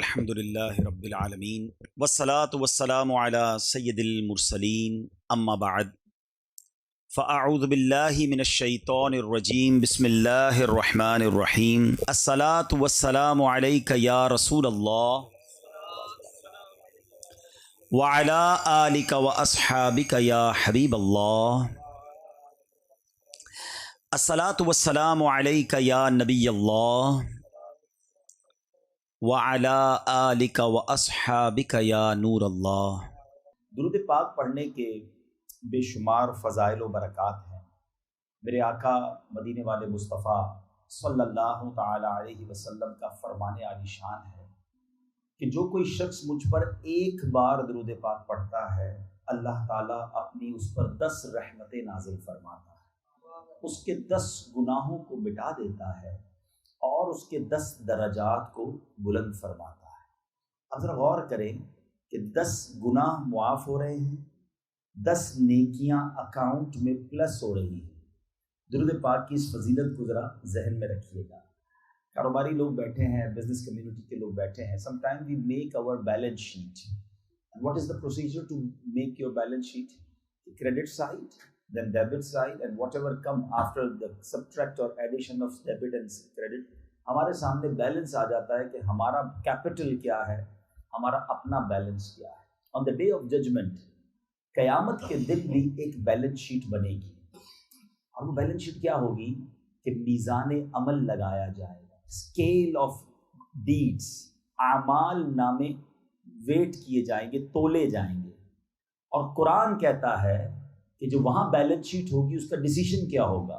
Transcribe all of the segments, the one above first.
الحمد للہ رب العالمین والصلاة والسلام علی سید المرسلین اما بعد فاعوذ باللہ من الشیطان الرجیم بسم اللہ الرحمن الرحیم الصلاة والسلام علیک یا رسول اللہ وعلی آلک واصحابک یا حبیب اللہ الصلاة والسلام علیک یا نبی اللہ وَعَلَىٰ آلِكَ وَأَصْحَابِكَ يَا نور اللہ۔ درود پاک پڑھنے کے بے شمار فضائل و برکات ہیں۔ میرے آقا مدینے والے مصطفیٰ صلی اللہ تعالی علیہ وسلم کا فرمان عالی شان ہے کہ جو کوئی شخص مجھ پر ایک بار درود پاک پڑھتا ہے اللہ تعالیٰ اپنی اس پر 10 رحمتیں نازل فرماتا ہے، اس کے 10 گناہوں کو مٹا دیتا ہے اور اس کے 10 درجات کو بلند فرماتا ہے۔ اب ذرا غور کریں کہ 10 گناہ معاف ہو رہے ہیں، 10 نیکیاں اکاؤنٹ میں پلس ہو رہی ہیں۔ درود پاک کی اس فضیلت کو ذرا ذہن میں رکھیے گا۔ کاروباری لوگ بیٹھے ہیں، بزنس کمیونٹی کے لوگ بیٹھے ہیں۔ Some time we make our balance sheet, and what is the procedure to make your balance sheet? Credit side, then debit side, and whatever come after the subtract or addition of debit and credit، ہمارے سامنے balance آ جاتا ہے کہ ہمارا capital کیا ہے، ہمارا اپنا بیلنس کیا ہے۔ on the day of judgment، قیامت کے دن بھی ایک بیلنس شیٹ بنے گی، اور وہ بیلنس شیٹ کیا ہوگی کہ میزان عمل لگایا جائے گا، اسکیل آف ڈیڈس، اعمال نامے ویٹ کیے جائیں گے، تولے جائیں گے، اور قرآن کہتا ہے کہ جو وہاں بیلنس شیٹ ہوگی اس کا ڈیسیشن کیا ہوگا۔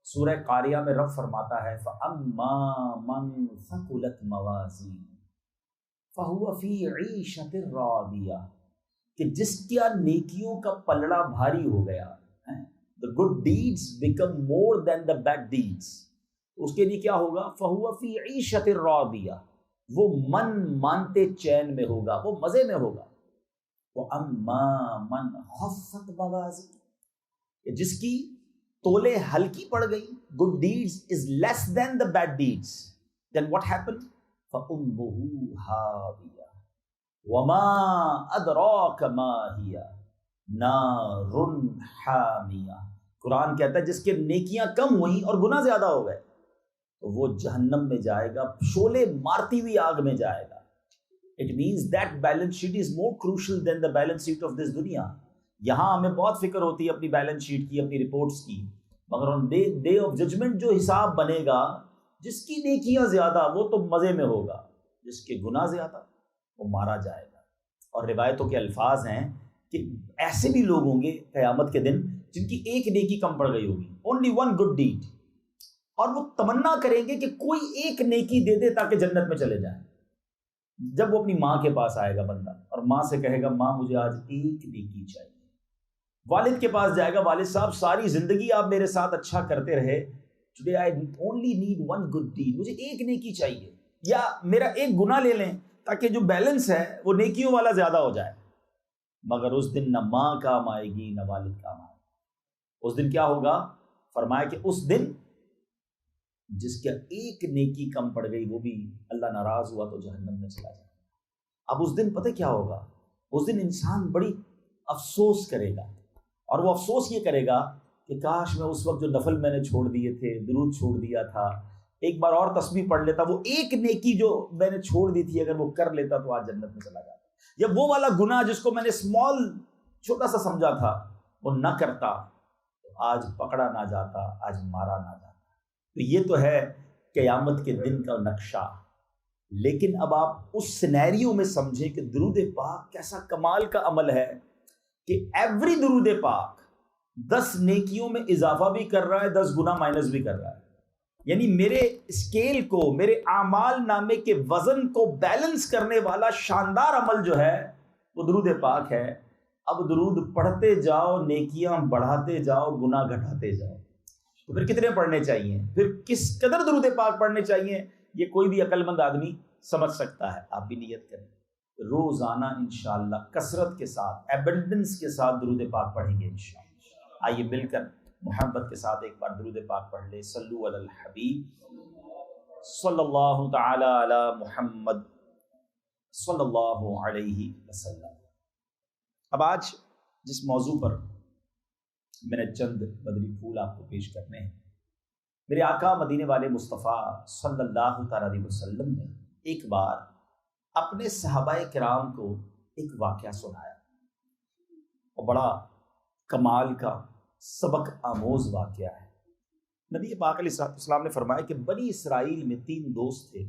سورہ قاریہ میں رب فرماتا ہے فَأَمَّا مَنْ ثَقُلَتْ مَوَازِينُهُ فَهُوَ فِي عِيشَةٍ رَاضِيَةٍ، کہ جس کیا نیکیوں کا پلڑا بھاری ہو گیا، the good deeds become more than the bad deeds، اس کے لیے کیا ہوگا؟ فَهُوَ فِي عِيشَةٍ رَاضِيَةٍ، وہ من مانتے چین میں ہوگا، وہ مزے میں ہوگا۔ وَأَمَّا مَنْ خَفَّتْ مَوَازِينُهُ، جس کی تولے ہلکی پڑ گئی، good deeds is less than the bad deeds، then what happened؟ فَأُمُّهُ هَاوِيَةٌ وَمَا أَدْرَاكَ مَا هِيَ نَارٌ حَامِيَةٌ۔ قرآن کہتا ہے جس کے نیکیاں کم ہوئیں اور گناہ زیادہ ہو گئے تو وہ جہنم میں جائے گا، شعلے مارتی ہوئی آگ میں جائے گا۔ It means that balance sheet is more crucial than the balance sheet of this دنیا۔ یہاں ہمیں بہت فکر ہوتی ہے اپنی بیلنس شیٹ کی، اپنی رپورٹس کی، مگر on day of judgment جو حساب بنے گا، جس کی نیکیاں زیادہ وہ تو مزے میں ہوگا، جس کے گناہ زیادہ وہ مارا جائے گا۔ اور روایتوں کے الفاظ ہیں کہ ایسے بھی لوگ ہوں گے قیامت کے دن جن کی ایک نیکی کم پڑ گئی ہوگی، only one good deed، اور وہ تمنا کریں گے کہ کوئی ایک نیکی دے دے تاکہ جنت میں چلے جائیں۔ جب وہ اپنی ماں کے پاس آئے گا بندہ اور ماں سے کہے گا ماں مجھے آج ایک نیکی چاہیے، والد کے پاس جائے گا، والد صاحب ساری زندگی آپ میرے ساتھ اچھا کرتے رہے، today I only need one good deed, مجھے ایک نیکی چاہیے، یا میرا ایک گناہ لے لیں تاکہ جو بیلنس ہے وہ نیکیوں والا زیادہ ہو جائے۔ مگر اس دن نہ ماں کام آئے گی نہ والد کام آئے گا۔ اس دن کیا ہوگا؟ فرمایا کہ اس دن جس کا ایک نیکی کم پڑ گئی وہ بھی اللہ ناراض ہوا تو جہنم میں چلا جائے گا۔ اب اس دن پتہ کیا ہوگا؟ اس دن انسان بڑی افسوس کرے گا، اور وہ افسوس یہ کرے گا کہ کاش میں اس وقت جو نفل میں نے چھوڑ دیے تھے، درود چھوڑ دیا تھا، ایک بار اور تسبیح پڑھ لیتا، وہ ایک نیکی جو میں نے چھوڑ دی تھی اگر وہ کر لیتا تو آج جنت میں چلا جاتا، یا وہ والا گناہ جس کو میں نے اسمال چھوٹا سا سمجھا تھا وہ نہ کرتا تو آج پکڑا نہ جاتا، آج مارا نہ جاتا۔ تو یہ تو ہے قیامت کے دن کا نقشہ، لیکن اب آپ اس سینیریو میں سمجھیں کہ درود پاک کیسا کمال کا عمل ہے کہ ایوری درود پاک 10 نیکیوں میں اضافہ بھی کر رہا ہے، 10 گناہ مائنس بھی کر رہا ہے۔ یعنی میرے اسکیل کو، میرے اعمال نامے کے وزن کو بیلنس کرنے والا شاندار عمل جو ہے وہ درود پاک ہے۔ اب درود پڑھتے جاؤ، نیکیاں بڑھاتے جاؤ، گناہ گھٹاتے جاؤ۔ تو پھر کتنے پڑھنے چاہیے؟ پھر کس قدر درود پاک پڑھنے چاہیے؟ یہ کوئی بھی عقل مند آدمی سمجھ سکتا ہے۔ آپ بھی نیت کریں، روزانہ انشاءاللہ کثرت کے ساتھ، ایبنڈنس کے ساتھ درود پاک پڑھیں گے انشاءاللہ۔ آئیے مل کر محبت کے ساتھ ایک بار درود پاک پڑھ لیں۔ صلو علی الحبیب صلی اللہ تعالی علی محمد صلی اللہ علیہ وسلم۔ اب آج جس موضوع پر میں نے چند مدنی پھول آپ کو پیش کرنے ہیں، میرے آقا مدینے والے مصطفیٰ صلی اللہ تعالیٰ علیہ وسلم نے ایک بار اپنے صحابہ کرام کو ایک واقعہ سنایا، اور بڑا کمال کا سبق آموز واقعہ ہے۔ نبی پاک علیہ السلام نے فرمایا کہ بنی اسرائیل میں 3 دوست تھے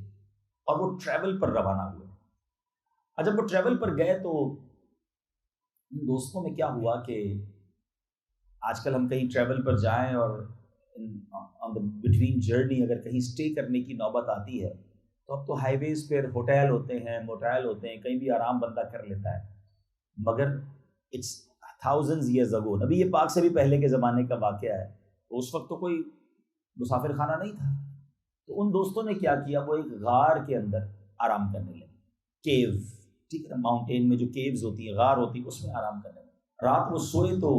اور وہ ٹریول پر روانہ ہوئے، اور جب وہ ٹریول پر گئے تو ان دوستوں میں کیا ہوا کہ آج کل ہم کہیں ٹریول پر جائیں اور آن دا بٹوین جرنی اگر کہیں اسٹے کرنے کی نوبت آتی ہے تو اب تو ہائی ویز پہ ہوٹل ہوتے ہیں، موٹیل ہوتے ہیں، کہیں بھی آرام بندہ کر لیتا ہے، مگر اٹس تھاؤزنڈز ایئرز اگو، نبی پاک سے بھی پہلے کے زمانے کا واقعہ ہے، تو اس وقت تو کوئی مسافر خانہ نہیں تھا۔ تو ان دوستوں نے کیا کیا، وہ ایک غار کے اندر آرام کرنے لگے، کیو، ٹھیک ہے، ماؤنٹین میں جو کیوز ہوتی ہیں، غار ہوتی ہے، اس میں آرام کرنے لگے۔ رات وہ سوئے تو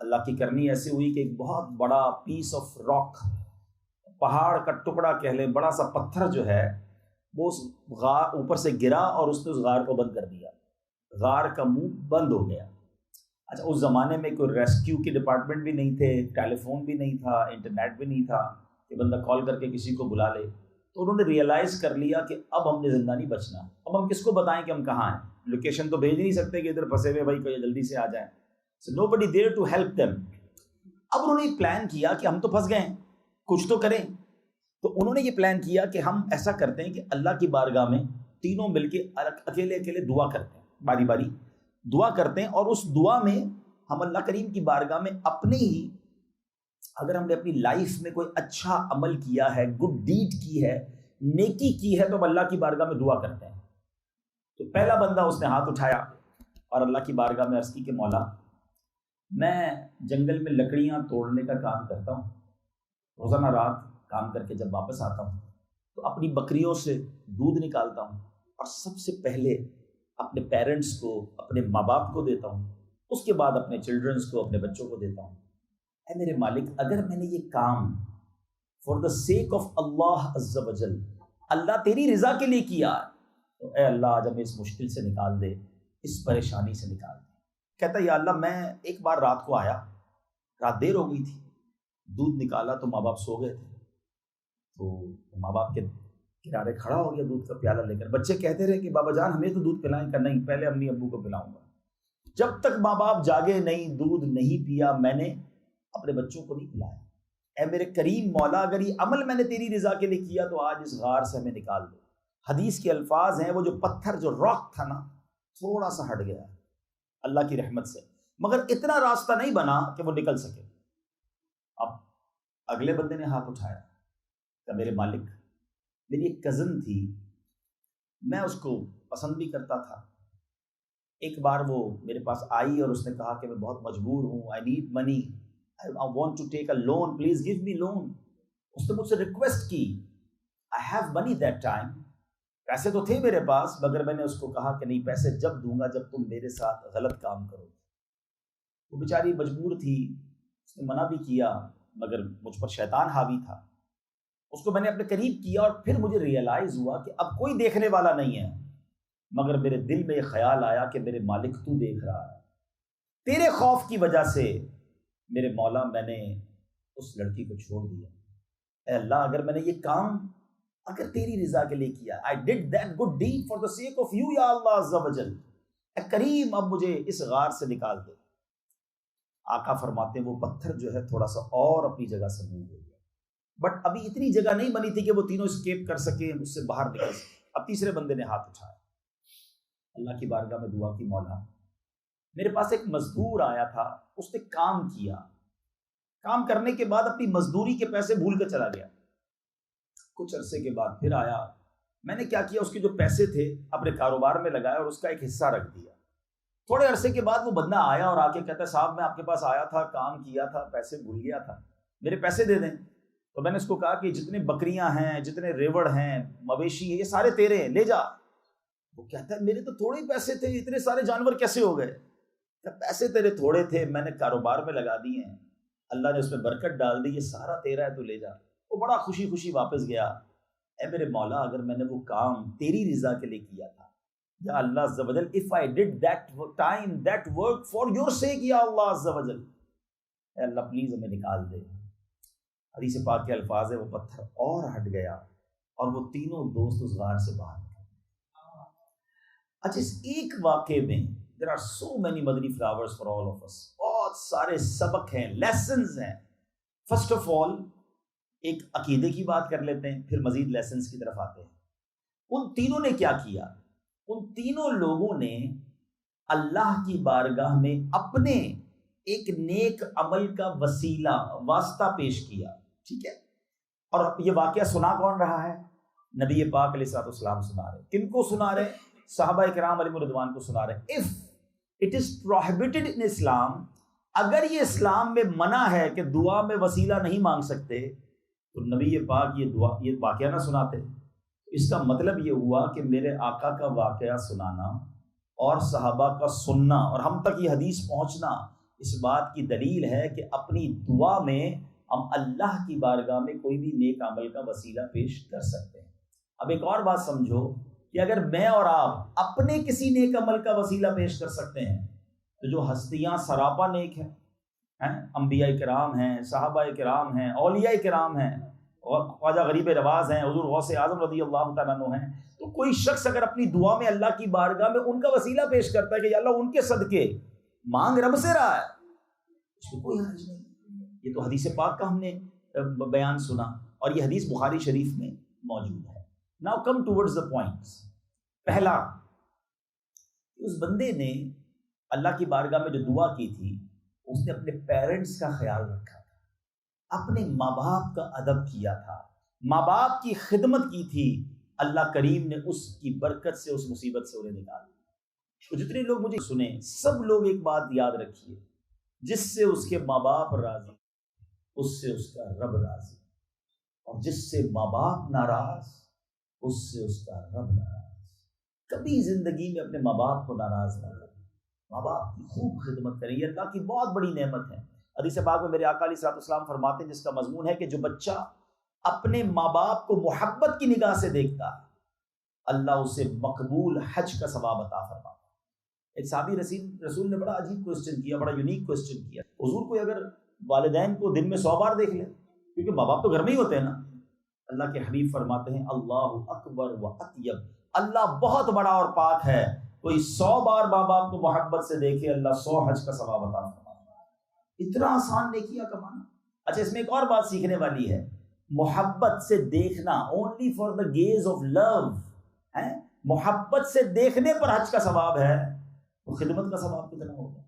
اللہ کی کرنی ایسی ہوئی کہ ایک بہت بڑا پیس آف راک، پہاڑ کا ٹکڑا کہہ لیں، بڑا سا پتھر جو ہے وہ اس غار اوپر سے گرا اور اس نے اس غار کو بند کر دیا، غار کا منہ بند ہو گیا۔ اچھا، اس زمانے میں کوئی ریسکیو کے ڈپارٹمنٹ بھی نہیں تھے، ٹیلی فون بھی نہیں تھا، انٹرنیٹ بھی نہیں تھا کہ بندہ کال کر کے کسی کو بلا لے، تو انہوں نے ریئلائز کر لیا کہ اب ہم نے زندہ نہیں بچنا، اب ہم کس کو بتائیں کہ ہم کہاں ہیں، لوکیشن تو بھیج نہیں سکتے کہ ادھر پھنسے ہوئے بھائی کوئی جلدی سے آ جائیں، so nobody there to help them۔ اب انہوں نے ایک پلان کیا کہ ہم تو پھنس گئے ہیں، کچھ تو کریں، تو انہوں نے یہ پلان کیا کہ ہم ایسا کرتے ہیں کہ اللہ کی بارگاہ میں تینوں مل کے اکیلے اکیلے دعا کرتے ہیں، باری باری دعا کرتے ہیں، اور اس دعا میں ہم اللہ کریم کی بارگاہ میں اپنے ہی، اگر ہم نے اپنی لائف میں کوئی اچھا عمل کیا ہے، گڈ ڈیڈ کی ہے، نیکی کی ہے، تو ہم اللہ کی بارگاہ میں دعا کرتے ہیں۔ تو پہلا بندہ اس نے ہاتھ اٹھایا اور اللہ کی بارگاہ میں عرض کی کہ مولا، میں جنگل میں لکڑیاں توڑنے کا کام کرتا ہوں، روزانہ رات کام کر کے جب واپس آتا ہوں تو اپنی بکریوں سے دودھ نکالتا ہوں اور سب سے پہلے اپنے پیرنٹس کو، اپنے ماں باپ کو دیتا ہوں، اس کے بعد اپنے چلڈرنس کو، اپنے بچوں کو دیتا ہوں۔ اے میرے مالک، اگر میں نے یہ کام فار دا سیک آف اللہ عز و جل، اللہ تیری رضا کے لیے کیا، تو اے اللہ آج ہمیں اس مشکل سے نکال دے، اس پریشانی سے نکال دے۔ کہتا یا اللہ، میں ایک بار رات کو آیا، رات دیر ہو گئی تھی، دودھ نکالا تو ماں باپ سو گئے تھے، تو ماں باپ کے کنارے کھڑا ہو گیا دودھ کا پیالہ لے کر، بچے کہتے رہے کہ بابا جان ہمیں تو دودھ پلائیں، کہ نہیں، پہلے امی ابو کو پلاؤں گا۔ جب تک ماں باپ جاگے نہیں، دودھ نہیں پیا، میں نے اپنے بچوں کو نہیں پلایا۔ اے میرے کریم مولا، اگر یہ عمل میں نے تیری رضا کے لیے کیا تو آج اس غار سے ہمیں نکال دو۔ حدیث کے الفاظ ہیں، وہ جو پتھر، جو راک تھا نا، تھوڑا سا ہٹ گیا اللہ کی رحمت سے، مگر اتنا راستہ نہیں بنا کہ وہ نکل سکے۔ اب اگلے بندے نے ہاتھ اٹھایا کہ میرے مالک، میری ایک کزن تھی، میں اس کو پسند بھی کرتا تھا، ایک بار وہ میرے پاس آئی اور اس نے کہا کہ میں بہت مجبور ہوں، I need money, I want to take a loan, please give me loan۔ اس نے مجھ سے ریکویسٹ کی، I have money that time، پیسے تو تھے میرے پاس، مگر میں نے اس کو کہا کہ نہیں، پیسے جب دوں گا جب تم میرے ساتھ غلط کام کرو۔ وہ بیچاری مجبور تھی، اس نے منع بھی کیا، مگر مجھ پر شیطان حاوی تھا، اس کو میں نے اپنے قریب کیا، اور پھر مجھے ریئلائز ہوا کہ اب کوئی دیکھنے والا نہیں ہے، مگر میرے دل میں یہ خیال آیا کہ میرے مالک تو دیکھ رہا ہے، تیرے خوف کی وجہ سے میرے مولا میں نے اس لڑکی کو چھوڑ دیا۔ اے اللہ، اگر میں نے یہ کام اگر تیری رضا کے لیے کیا، I did that good deed for the sake of you یا اللہ عز و جل، اے کریم اب مجھے اس غار سے نکال دے۔ آقا فرماتے ہیں وہ پتھر جو ہے تھوڑا سا اور اپنی جگہ سے موو ہو گیا، بٹ ابھی اتنی جگہ نہیں بنی تھی کہ وہ تینوں اسکیپ کر سکے، اس سے باہر نکل سکے۔ اب تیسرے بندے نے ہاتھ اٹھایا، اللہ کی بارگاہ میں دعا کی، مولا میرے پاس ایک مزدور آیا تھا، اس نے کام کیا، کام کرنے کے بعد اپنی مزدوری کے پیسے بھول کے چلا گیا، کچھ عرصے کے بعد پھر آیا، میں نے کیا کیا، اس کے جو پیسے تھے اپنے کاروبار میں لگایا اور اس کا ایک حصہ رکھ دیا۔ تھوڑے عرصے کے بعد وہ بندہ آیا اور آ کے کہتا ہے صاحب میں آپ کے پاس آیا تھا، کام کیا تھا، پیسے بھول گیا تھا، میرے پیسے دے دیں۔ تو میں نے اس کو کہا کہ جتنے بکریاں ہیں، جتنے ریوڑ ہیں، مویشی ہیں، یہ سارے تیرے ہیں، لے جا۔ وہ کہتا ہے میرے تو تھوڑے ہی پیسے تھے، اتنے سارے جانور کیسے ہو گئے؟ پیسے تیرے تھوڑے تھے، میں نے کاروبار میں لگا دیے ہیں، اللہ نے اس میں برکت ڈال دی، یہ سارا تیرا ہے، تو لے جا۔ وہ بڑا خوشی خوشی واپس گیا۔ اے میرے مولا، اگر میں نے وہ کام تیری رضا کے لیے کیا تھا، یا اللہ عز و جل if I did that time that work for your sake یا اللہ عز و جل، اے اللہ پلیز ہمیں نکال دے۔ حدیث پاک کے الفاظ ہے وہ پتھر اور ہٹ گیا اور وہ تینوں دوست اس غار سے باہر نکل گئے۔ اچھا اس ایک واقعے میں there are so many Madani flowers for all of us، بہت سارے سبق ہیں، لیسنز ہیں۔ فرسٹ آف آل ایک عقیدے کی بات کر لیتے ہیں، پھر مزید لیسنز کی طرف آتے ہیں۔ ان تینوں نے کیا کیا؟ ان تینوں لوگوں نے اللہ کی بارگاہ میں اپنے ایک نیک عمل کا وسیلہ واسطہ پیش کیا، ٹھیک ہے؟ اور یہ واقعہ سنا کون رہا ہے؟ نبی پاک علیہ الصلوۃ والسلام سنا رہے۔ کن کو سنا رہے؟ صحابہ کرام علیہم رضوان کو سنا رہے۔ اف اٹ از پروہیبٹڈ ان اسلام، اگر یہ اسلام میں منع ہے کہ دعا میں وسیلہ نہیں مانگ سکتے تو نبی پاک یہ واقعہ نہ سناتے۔ اس کا مطلب یہ ہوا کہ میرے آقا کا واقعہ سنانا اور صحابہ کا سننا اور ہم تک یہ حدیث پہنچنا اس بات کی دلیل ہے کہ اپنی دعا میں ہم اللہ کی بارگاہ میں کوئی بھی نیک عمل کا وسیلہ پیش کر سکتے ہیں۔ اب ایک اور بات سمجھو کہ اگر میں اور آپ اپنے کسی نیک عمل کا وسیلہ پیش کر سکتے ہیں تو جو ہستیاں سراپا نیک ہیں، انبیاء کرام ہیں، صحابہ کرام ہیں، اولیاء کرام ہیں، اور خواجہ غریب رواز ہیں، حضور غوث اعظم رضی اللہ تعالیٰ عنہ ہیں، تو کوئی شخص اگر اپنی دعا میں اللہ کی بارگاہ میں ان کا وسیلہ پیش کرتا ہے کہ یا اللہ ان کے صدقے مانگ رب سے رہا ہے، اس میں کوئی حرج نہیں۔ یہ تو حدیث پاک کا ہم نے بیان سنا اور یہ حدیث بخاری شریف میں موجود ہے۔ Now come towards the points. پہلا، اس بندے نے اللہ کی بارگاہ میں جو دعا کی تھی اس نے اپنے پیرنٹس کا خیال رکھا تھا، اپنے ماں باپ کا ادب کیا تھا، ماں باپ کی خدمت کی تھی۔ اللہ کریم نے اس کی برکت سے اس مصیبت سے انہیں نکال دیا۔ تو جتنے لوگ مجھے سنیں سب لوگ ایک بات یاد رکھیے، جس سے اس کے ماں باپ راضی اس سے اس کا رب راضی، اور جس سے ماں باپ ناراض اس سے اس کا رب ناراض۔ کبھی زندگی میں اپنے ماں باپ کو ناراض نہ کریں، ماں باپ کی خوب خدمت کریں، یہ اللہ کی بہت بڑی نعمت ہے۔ حدیث پاک میں میرے آقا علیہ الصلوۃ والسلام فرماتے ہیں جس کا مضمون ہے کہ جو بچہ اپنے ماں باپ کو محبت کی نگاہ سے دیکھتا ہے اللہ اسے مقبول حج کا ثواب عطا فرماتا ہے۔ ایک صحابی رسول نے بڑا عجیب کوسچن کیا، بڑا یونیک کوسچن کیا، حضور کوئی اگر والدین کو دن میں 100 بار دیکھ لے، کیونکہ ماں باپ تو گھر میں ہی ہوتے ہیں نا، اللہ کے حبیب فرماتے ہیں اللہ اکبر و اطیب، اللہ بہت بڑا اور پاک ہے، کوئی 100 بار ماں باپ کو محبت سے دیکھے اللہ 100 حج کا ثواب عطا فرماتا ہے۔ اتنا آسان نیکیاں کمانا۔ اچھا اس میں ایک اور بات سیکھنے والی ہے، محبت سے دیکھنا، only for the gaze of love, محبت سے دیکھنے پر حج کا ثواب ہے، تو خدمت کا ثواب کتنا ہوگا،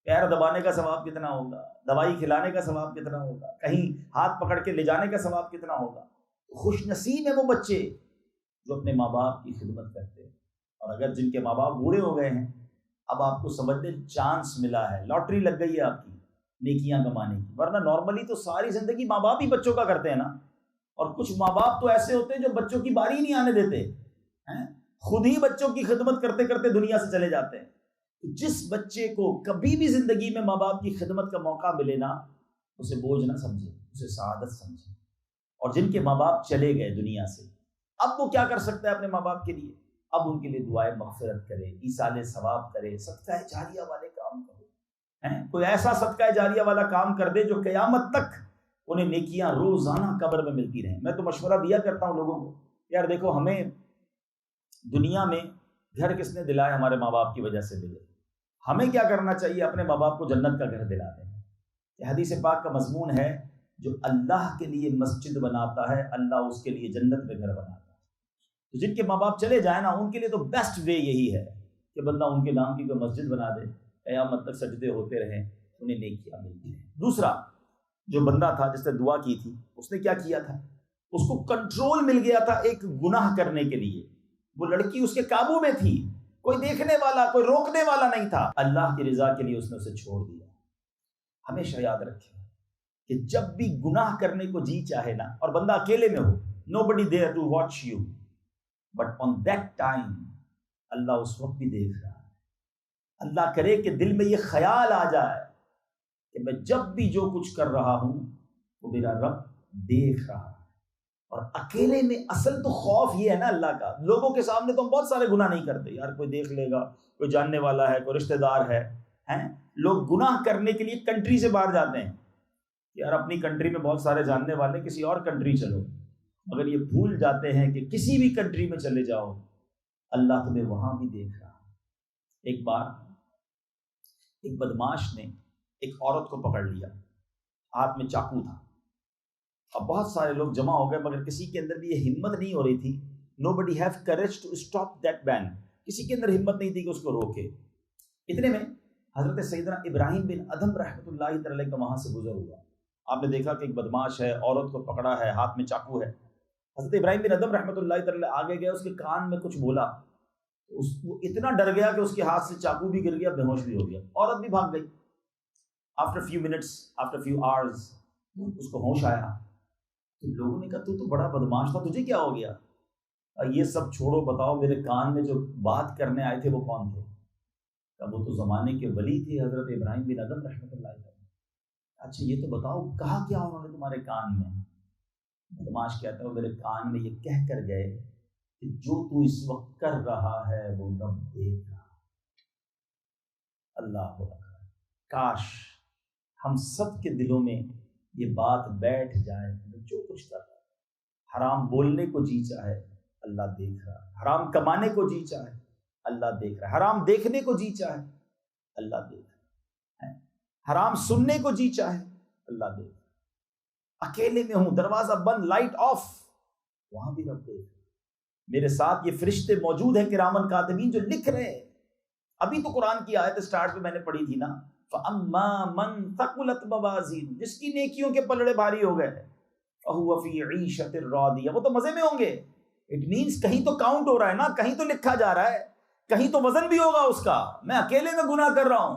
پیر دبانے کا ثواب کتنا ہوگا، دوائی کھلانے کا ثواب کتنا ہوگا، کہیں ہاتھ پکڑ کے لے جانے کا ثواب کتنا ہوگا۔ خوش نصیب ہیں وہ بچے جو اپنے ماں باپ کی خدمت کرتے ہیں، اور اگر جن کے ماں باپ بوڑھے ہو گئے ہیں، اب آپ کو سمجھنے چانس ملا ہے، لاٹری لگ گئی ہے آپ کی نیکیاں کمانے کی، ورنہ نارملی تو ساری زندگی ماں باپ ہی بچوں کا کرتے ہیں نا، اور کچھ ماں باپ تو ایسے ہوتے ہیں جو بچوں کی باری نہیں آنے دیتے، خود ہی بچوں کی خدمت کرتے کرتے دنیا سے چلے جاتے ہیں۔ جس بچے کو کبھی بھی زندگی میں ماں باپ کی خدمت کا موقع ملے نا، اسے بوجھ نہ سمجھے، اسے سعادت سمجھے۔ اور جن کے ماں باپ چلے گئے دنیا سے، اب وہ کیا کر سکتا ہے اپنے ماں باپ کے لیے؟ اب ان کے لیے دعائیں مغفرت کرے، ایصال ثواب کرے، صدقہ جاریہ والے کام کرے، کوئی ایسا صدقہ جاریہ والا کام کر دے جو قیامت تک انہیں نیکیاں روزانہ قبر میں ملتی رہیں۔ میں تو مشورہ دیا کرتا ہوں لوگوں کو، یار دیکھو ہمیں دنیا میں گھر کس نے دلائے؟ ہمارے ماں باپ کی وجہ سے ملے۔ ہمیں کیا کرنا چاہیے؟ اپنے ماں باپ کو جنت کا گھر دلا دیں۔ یہ حدیث پاک کا مضمون ہے، جو اللہ کے لیے مسجد بناتا ہے اللہ اس کے لیے جنت میں گھر بناتا ہے۔ تو جن کے ماں باپ چلے جائیں نا، ان کے لیے تو بیسٹ وے یہی ہے کہ بندہ ان کے نام کی کوئی مسجد بنا دے، قیامت تک سجدے ہوتے رہیں، انہیں نیکیاں ملتی ہیں۔ دوسرا، جو بندہ تھا جس نے دعا کی تھی، اس نے کیا کیا تھا؟ اس کو کنٹرول مل گیا تھا ایک گناہ کرنے کے لیے، وہ لڑکی اس کے قابو میں تھی، کوئی دیکھنے والا، کوئی روکنے والا نہیں تھا، اللہ کی رضا کے لیے اس نے اسے چھوڑ دیا۔ ہمیشہ یاد رکھیں کہ جب بھی گناہ کرنے کو جی چاہے نا، اور بندہ اکیلے میں ہو، nobody there to watch you, but on that time اللہ اس وقت بھی دیکھ رہا ہے۔ اللہ کرے کہ دل میں یہ خیال آ جائے کہ میں جب بھی جو کچھ کر رہا ہوں وہ میرا رب دیکھ رہا ہے، اور اکیلے میں اصل تو خوف یہ ہے نا اللہ کا. لوگوں کے سامنے تو ہم بہت سارے گناہ نہیں کرتے، یار کوئی دیکھ لے گا، کوئی جاننے والا ہے، کوئی رشتہ دار ہے. لوگ گناہ کرنے کے لیے کنٹری سے باہر جاتے ہیں، یار اپنی کنٹری میں بہت سارے جاننے والے، کسی اور کنٹری چلو. مگر یہ بھول جاتے ہیں کہ کسی بھی کنٹری میں چلے جاؤ اللہ تمہیں وہاں بھی دیکھ رہا. ایک بار ایک بدماش نے ایک عورت کو پکڑ لیا، ہاتھ میں چاقو تھا. اب بہت سارے لوگ جمع ہو گئے مگر کسی کے اندر بھی یہ ہمت نہیں ہو رہی تھی. Nobody have courage to stop that man. کسی کے اندر ہمت نہیں تھی کہ اس کو روکے. اتنے میں حضرت سیدنا ابراہیم بن ادھم رحمۃ اللہ تعالی علیہ کا وہاں سے گزر ہوا. آپ نے دیکھا کہ ایک بدماش ہے، عورت کو پکڑا ہے، ہاتھ میں چاقو ہے. حضرت ابراہیم بن ادھم رحمۃ اللہ تعالی علیہ آگے گئے، اس کے کان میں کچھ بولا. وہ اتنا ڈر گیا کہ اس کے ہاتھ سے چاقو بھی گر گیا، بے ہوش بھی ہو گیا. عورت بھی بھاگ گئی. After few minutes, after few hours اس کو ہوش آیا. تو لوگوں نے کہا تو بڑا بدماش تھا، تجھے کیا ہو گیا؟ یہ سب چھوڑو، بتاؤ میرے کان میں جو بات کرنے آئے تھے وہ کون تھے؟ وہ تو زمانے کے ولی تھے حضرت ابراہیم بن ادھم رحمۃ اللہ علیہ. اچھا یہ تو بتاؤ کہا کیا انہوں نے تمہارے کان میں؟ بدماش کہتا ہے وہ میرے کان میں یہ کہہ کر گئے کہ جو تو اس وقت کر رہا ہے وہ رب دیکھ رہا. اللہ اکبر. کاش ہم سب کے دلوں میں یہ بات بیٹھ جائے کہ جو کچھ کر رہا ہے، حرام بولنے کو جی چاہے اللہ دیکھ رہا ہے، حرام کمانے کو جی چاہے اللہ دیکھ رہا ہے، حرام دیکھنے کو جی چاہے اللہ دیکھ رہا ہے، حرام سننے کو جی چاہے اللہ دیکھ رہا ہے. اکیلے میں ہوں، دروازہ بند، لائٹ آف، وہاں بھی رب دیکھ رہا ہے. میرے ساتھ یہ فرشتے موجود ہیں کرامن کاتبین جو لکھ رہے ہیں. ابھی تو قرآن کی آیت سٹارٹ پہ میں نے پڑھی تھی نا، فَأَمَّا مَن ثَقُلَتْ مَوَازِينُهُ، جس کی نیکیوں کے پلڑے بھاری ہو گئے، فَهُوَ فِي عِيشَةٍ رَاضِيَةٍ، وہ تو مزے میں ہوں گے. اٹ مینس کہیں تو کاؤنٹ ہو رہا ہے نا، کہیں تو لکھا جا رہا ہے، کہیں تو وزن بھی ہوگا اس کا. میں اکیلے میں گناہ کر رہا ہوں،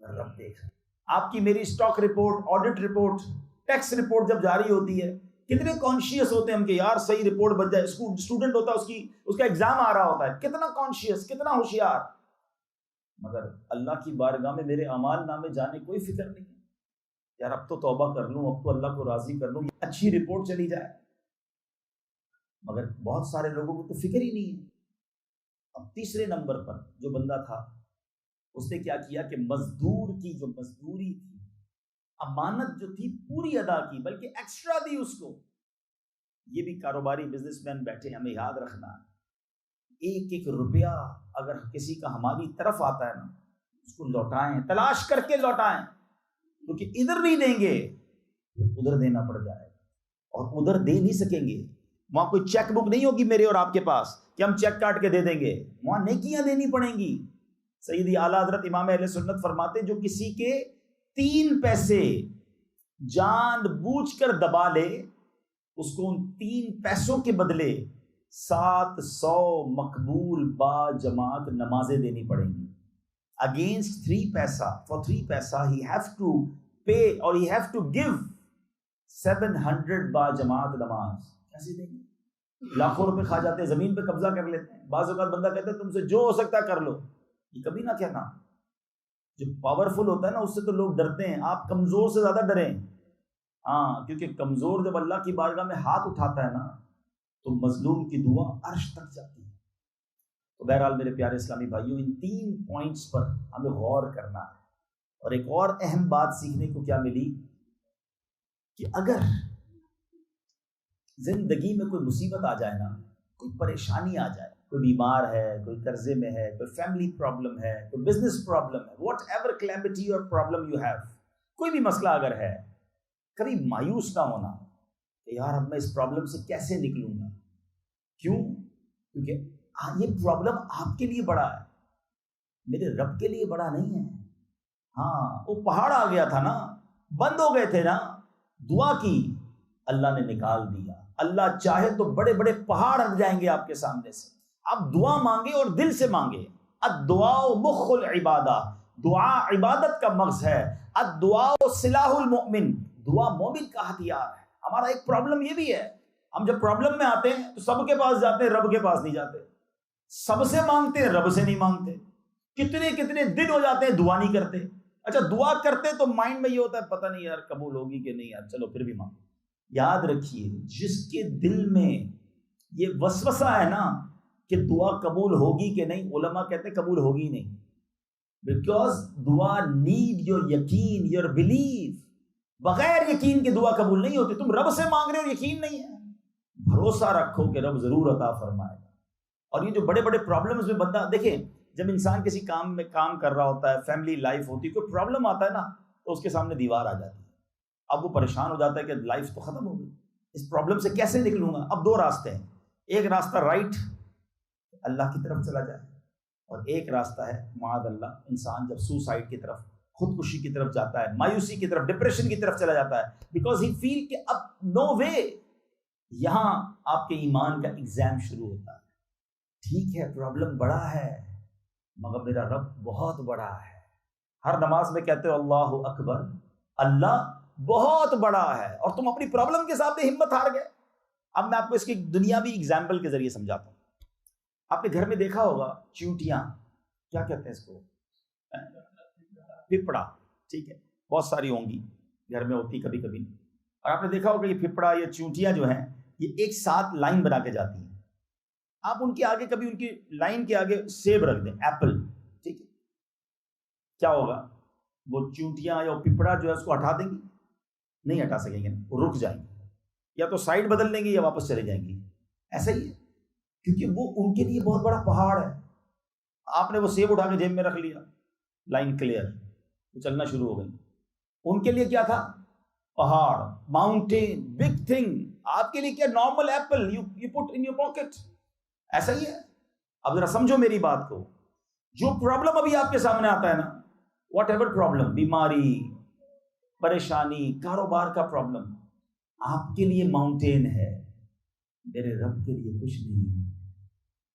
رب دیکھ رہا ہے. آپ کی میری stock report, audit report, tax report جب جاری ہوتی ہے، کتنے کانشیس ہوتے ہیں ہم کہ یار صحیح رپورٹ بن جائے. اسٹوڈنٹ ہوتا ہے، اس کا ایگزام آ رہا ہوتا ہے، کتنا کانشیس، کتنا ہوشیار. مگر اللہ کی بارگاہ میں میرے اعمال نامے جانے کوئی فکر نہیں ہے. یار اب تو توبہ کر لوں، اب تو اللہ کو راضی کر لوں، اچھی رپورٹ چلی جائے. مگر بہت سارے لوگوں کو تو فکر ہی نہیں ہے. اب تیسرے نمبر پر جو بندہ تھا، اس نے کیا کیا کہ مزدور کی جو مزدوری تھی، امانت جو تھی پوری ادا کی، بلکہ ایکسٹرا دی اس کو. یہ بھی کاروباری بزنس مین بیٹھے ہمیں یاد رکھنا ہے، ایک ایک روپیہ اگر کسی کا ہماری طرف آتا ہے نا، اس کو لوٹائیں، تلاش کر کے لوٹائیں، کیونکہ ادھر نہیں دیں گے ادھر دینا پڑ جائے گا، اور ادھر دے نہیں سکیں گے. وہاں کوئی چیک بک نہیں ہوگی میرے اور آپ کے پاس کہ ہم چیک کاٹ کے دے دیں گے، وہاں نیکیاں دینی پڑیں گی. سیدی اعلیٰ حضرت امام اہل سنت فرماتے جو کسی کے 3 پیسے جان بوجھ کر دبا لے، اس کو ان 3 پیسوں کے بدلے 700 مقبول با جماعت نمازیں دینی پڑیں گی. اگینسٹ 3 پیسہ، فار 3 پیسہ ہی ہیو ٹو پے اور ہی ہیو ٹو گیو 700 با جماعت نماز. کیسے دیں گے؟ لاکھوں روپے کھا جاتے ہیں، زمین پہ قبضہ کر لیتے ہیں. بعض اوقات بندہ کہتا ہے تم سے جو ہو سکتا ہے کر لو. یہ کبھی نہ کہنا. جو پاورفل ہوتا ہے نا اس سے تو لوگ ڈرتے ہیں. آپ کمزور سے زیادہ ڈریں. ہاں، کیونکہ کمزور جب اللہ کی بارگاہ میں ہاتھ اٹھاتا ہے نا تو مظلوم کی دعا عرش تک جاتی ہے. تو بہرحال میرے پیارے اسلامی بھائیوں، ان 3 پوائنٹس پر ہمیں غور کرنا ہے. اور ایک اور اہم بات سیکھنے کو کیا ملی کہ اگر زندگی میں کوئی مصیبت آ جائے نا، کوئی پریشانی آ جائے، کوئی بیمار ہے، کوئی قرضے میں ہے، کوئی فیملی پرابلم ہے، کوئی بزنس پرابلم ہے، واٹ ایور کلیمٹی اور پرابلم یو ہیو، کوئی بھی مسئلہ اگر ہے، کبھی مایوس نہ ہونا کہ یار اب میں اس پرابلم سے کیسے نکلوں گا. کیوں؟ کیونکہ یہ پرابلم آپ کے لیے بڑا ہے، میرے رب کے لیے بڑا نہیں ہے. ہاں، وہ پہاڑ آ گیا تھا نا، بند ہو گئے تھے نا، دعا کی، اللہ نے نکال دیا. اللہ چاہے تو بڑے بڑے پہاڑ ہٹ جائیں گے آپ کے سامنے سے. آپ دعا مانگے اور دل سے مانگے. الدعاء مخ العبادہ، دعا عبادت کا مغز ہے. الدعاء سلاح المؤمن، دعا مومن کا ہتھیار ہے. ہمارا ایک پرابلم یہ بھی ہے، ہم جب پرابلم میں آتے ہیں تو سب کے پاس جاتے ہیں، رب کے پاس نہیں جاتے. سب سے مانگتے ہیں، رب سے نہیں مانگتے. کتنے کتنے دن ہو جاتے ہیں دعا نہیں کرتے. اچھا دعا کرتے تو مائنڈ میں یہ ہوتا ہے پتہ نہیں یار قبول ہوگی کہ نہیں، یار چلو پھر بھی مانگو. یاد رکھیے جس کے دل میں یہ وسوسہ ہے نا کہ دعا قبول ہوگی کہ نہیں، علماء کہتے ہیں قبول ہوگی نہیں، بیکاز دعا نیڈ یور یقین، یور بلیف. بغیر یقین کے دعا قبول نہیں ہوتی. تم رب سے مانگ رہے ہو، یقین نہیں ہے، بھروسہ رکھو کہ رب ضرور عطا فرمائے گا. اور یہ جو بڑے بڑے پرابلمز میں بندہ، دیکھیں جب انسان کسی کام میں کام کر رہا ہوتا ہے، فیملی لائف ہوتی ہے، کوئی پرابلم آتا ہے نا تو اس کے سامنے دیوار آ جاتی ہے. اب وہ پریشان ہو جاتا ہے کہ لائف تو ختم ہو گئی، اس پرابلم سے کیسے نکلوں گا. اب دو راستے ہیں، ایک راستہ رائٹ اللہ کی طرف چلا جائے، اور ایک راستہ ہے معاذ اللہ انسان جب سوسائڈ کی طرف، خودکشی کی طرف جاتا ہے، مایوسی کی طرف، ڈپریشن کی طرف چلا جاتا ہے، بیکاز ہی فیل کہ اب نو وے. یہاں آپ کے ایمان کا ایگزام شروع ہوتا ہے. ٹھیک ہے پرابلم بڑا ہے مگر میرا رب بہت بڑا ہے. ہر نماز میں کہتے ہو اللہ اکبر، اللہ بہت بڑا ہے، اور تم اپنی پرابلم کے ساتھ ہمت ہار گئے. اب میں آپ کو اس کی دنیاوی ایگزامپل کے ذریعے سمجھاتا ہوں. آپ نے گھر میں دیکھا ہوگا چیونٹیاں، کیا کہتے ہیں اس کو، پھپڑا، ٹھیک ہے، بہت ساری ہوں گی گھر میں ہوتی کبھی کبھی. اور آپ نے دیکھا ہوگا یہ پھپڑا یا چیونٹیاں جو ہیں یہ ایک ساتھ لائن بنا کے جاتی ہیں. آپ ان کے آگے کبھی ان کی لائن کے آگے سیب رکھ دیں، ایپل، ٹھیک ہے، کیا ہوگا؟ وہ چیونٹیاں یا پھپڑا جو ہے اس کو ہٹا دیں گی؟ نہیں ہٹا سکیں گے، وہ رک جائیں گے، یا تو سائڈ بدل لیں گے یا واپس چلے جائیں گی. ایسا ہی ہے، کیونکہ وہ ان کے لیے بہت بڑا پہاڑ ہے. آپ نے وہ سیب اٹھا کے جیب میں رکھ لیا، لائن کلیئر، وہ چلنا شروع ہو گئی. ان کے لیے کیا تھا؟ پہاڑ، ماؤنٹین، بگ تھنگ. آپ کے لیے کیا؟ Normal apple you put in your pocket. ایسا ہی ہے. اب ذرا سمجھو میری بات کو، جو پرابلم ابھی آپ کے سامنے آتا ہے نا، واٹ ایور پرابلم، بیماری، پریشانی، کاروبار کا پرابلم، آپ کے لیے ماؤنٹین ہے، میرے رب کے لیے کچھ نہیں ہے.